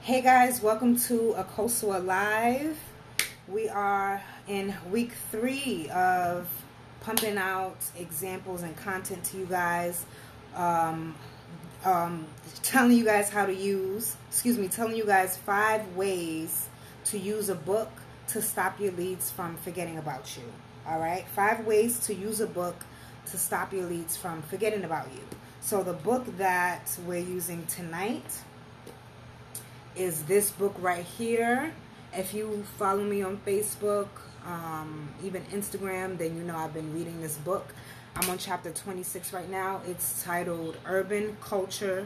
Hey guys, welcome to A Coastal Alive. We are in week 3 of pumping out examples and content to you guys, telling you guys how to telling you guys 5 ways to use a book to stop your leads from forgetting about you. All right, 5 ways to use a book to stop your leads from forgetting about you. So the book that we're using tonight is this book right here. If you follow me on Facebook, even Instagram, then you know I've been reading this book. I'm on chapter 26 right now. It's titled Urban Culture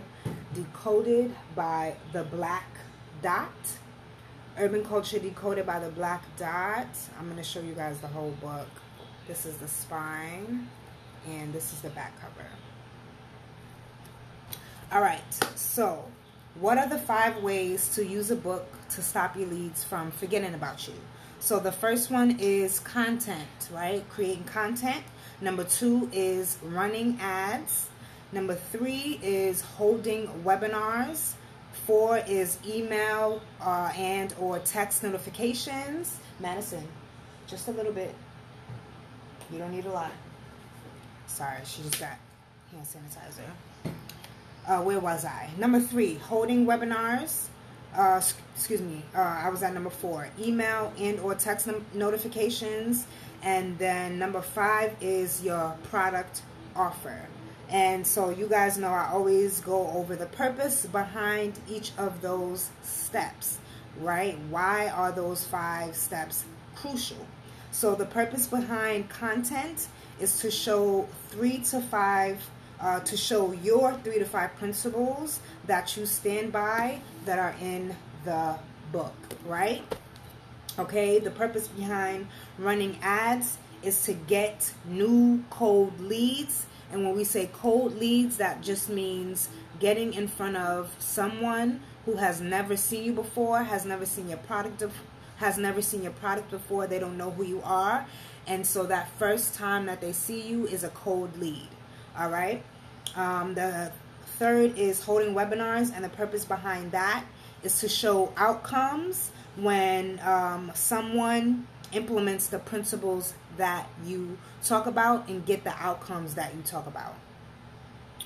Decoded by the Black Dot. Urban Culture Decoded by the Black Dot. I'm going to show you guys the whole book. This is the spine, and this is the back cover. Alright, so what are the 5 ways to use a book to stop your leads from forgetting about you? So the first one is content, right? Creating content. Number 2 is running ads. Number 3 is holding webinars. 4 is email and or text notifications. Madison, just a little bit. You don't need a lot. Sorry, she just got hand sanitizer. Where was I? Number 3, holding webinars. I was at number 4, email and or text notifications. And then number 5 is your product offer. And so you guys know I always go over the purpose behind each of those steps, right? Why are those 5 steps crucial? So the purpose behind content is to show your 3 to 5 principles that you stand by that are in the book, right? Okay, the purpose behind running ads is to get new cold leads. And when we say cold leads, that just means getting in front of someone who has never seen you before, has never seen your product before. They don't know who you are. And so that first time that they see you is a cold lead. All right. The third is holding webinars, and the purpose behind that is to show outcomes when someone implements the principles that you talk about and get the outcomes that you talk about,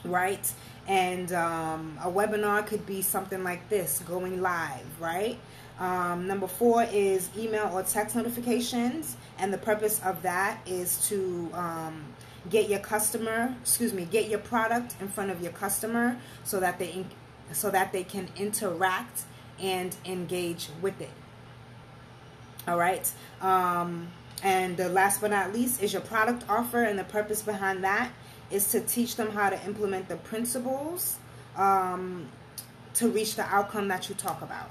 right? And a webinar could be something like this, going live, right? Number 4 is email or text notifications, and the purpose of that is to get your product in front of your customer so that they can interact and engage with it. All right. And the last but not least is your product offer, and the purpose behind that is to teach them how to implement the principles to reach the outcome that you talk about.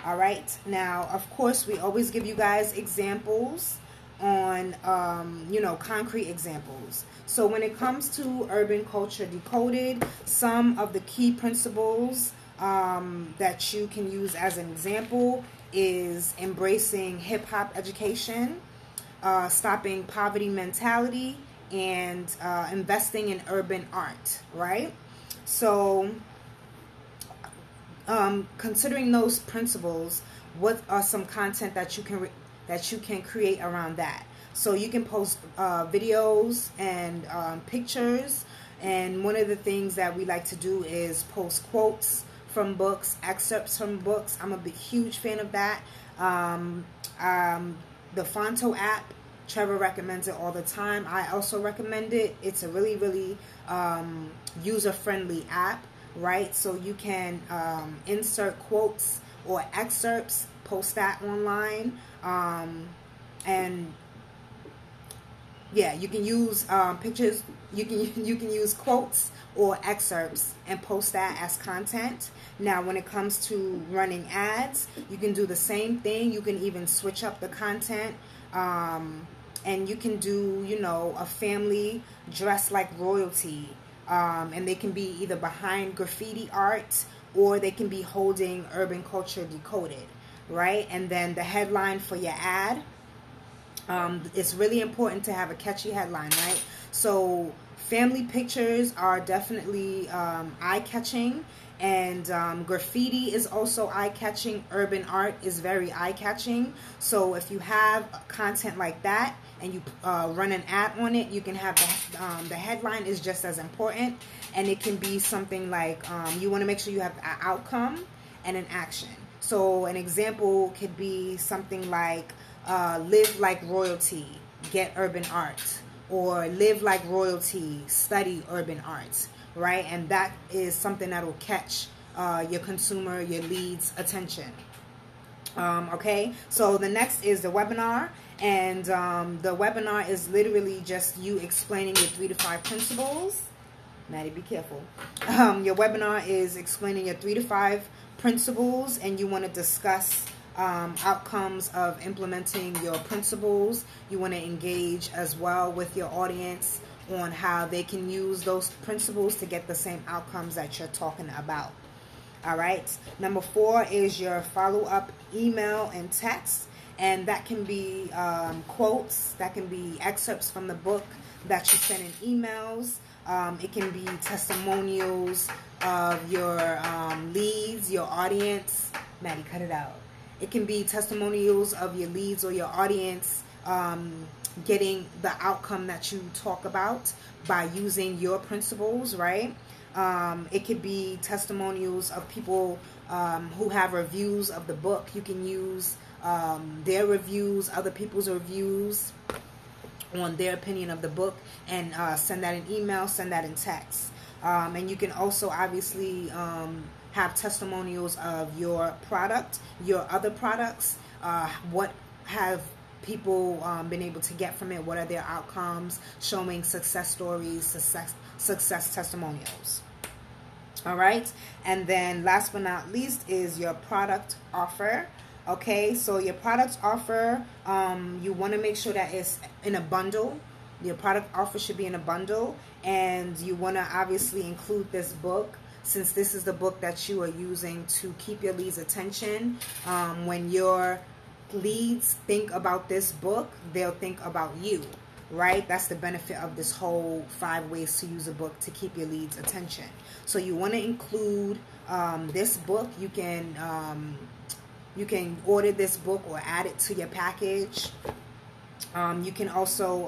All right. Now, of course, we always give you guys examples on concrete examples. So when it comes to Urban Culture Decoded, some of the key principles that you can use as an example is embracing hip-hop education, stopping poverty mentality, and investing in urban art, right? So considering those principles, what are some content that you can create around that? So you can post videos and pictures, and one of the things that we like to do is post quotes from books, excerpts from books. I'm a huge fan of that. The Fonto app, Trevor recommends it all the time. I also recommend it. It's a really, really user-friendly app, right? So you can insert quotes or excerpts, post that online, and yeah, you can use pictures. You can use quotes or excerpts and post that as content. Now, when it comes to running ads, you can do the same thing. You can even switch up the content, and you can do, a family dressed like royalty, and they can be either behind graffiti art or they can be holding Urban Culture Decoded, right? And then the headline for your ad. It's really important to have a catchy headline, right? So family pictures are definitely eye-catching, And graffiti is also eye-catching. Urban art is very eye-catching. So if you have content like that and you run an ad on it, you can have the headline is just as important. And it can be something like you want to make sure you have an outcome and an action. So an example could be something like live like royalty, get urban art, or live like royalty, study urban art, right? And that is something that will catch your consumer, your leads' attention. Okay, so the next is the webinar, and the webinar is literally just you explaining your 3 to 5 principles. Maddie, be careful. Your webinar is explaining your 3 to 5 principles, and you want to discuss outcomes of implementing your principles. You want to engage as well with your audience on how they can use those principles to get the same outcomes that you're talking about. All right. Number 4 is your follow-up email and text, and that can be quotes, that can be excerpts from the book that you send in emails. It can be testimonials of your leads, your audience. Maddie, cut it out. It can be testimonials of your leads or your audience getting the outcome that you talk about by using your principles, right? It could be testimonials of people who have reviews of the book. You can use their reviews, other people's reviews on their opinion of the book, and send that in email, send that in text. And you can also obviously have testimonials of your product, your other products. What have people been able to get from it? What are their outcomes? Showing success stories, success testimonials. All right. And then last but not least is your product offer. Okay, so your product offer, you want to make sure that it's in a bundle. Your product offer should be in a bundle, and you want to obviously include this book, since this is the book that you are using to keep your leads' attention. When your leads think about this book, they'll think about you, right? That's the benefit of this whole 5 ways to use a book to keep your leads' attention. So you want to include this book. You can order this book or add it to your package. You can also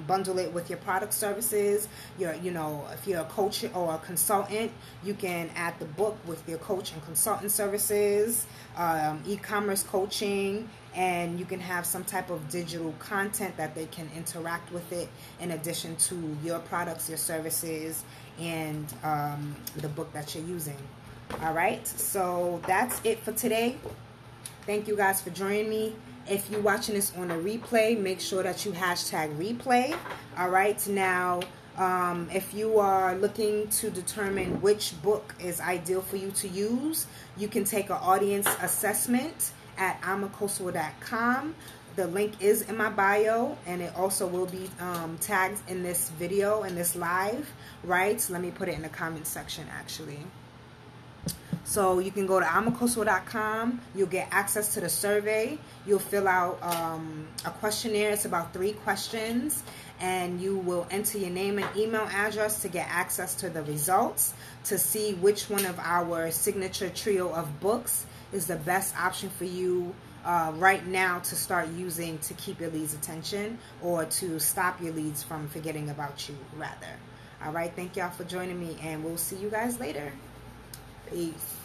bundle it with your product services. If you're a coach or a consultant, you can add the book with your coach and consultant services, e-commerce coaching, and you can have some type of digital content that they can interact with it in addition to your products, your services, and the book that you're using. All right, so that's it for today. Thank you guys for joining me. If you're watching this on a replay, make sure that you hashtag replay. All right. Now, if you are looking to determine which book is ideal for you to use, you can take an audience assessment at cont'd.com. The link is in my bio, and it also will be tagged in this video, in this live, right? So let me put it in the comment section, actually. So you can go to cont'd.com. You'll get access to the survey. You'll fill out a questionnaire. It's about 3 questions. And you will enter your name and email address to get access to the results, to see which one of our signature trio of books is the best option for you right now to start using to keep your leads' attention, or to stop your leads from forgetting about you, rather. All right. Thank y'all for joining me, and we'll see you guys later. Peace.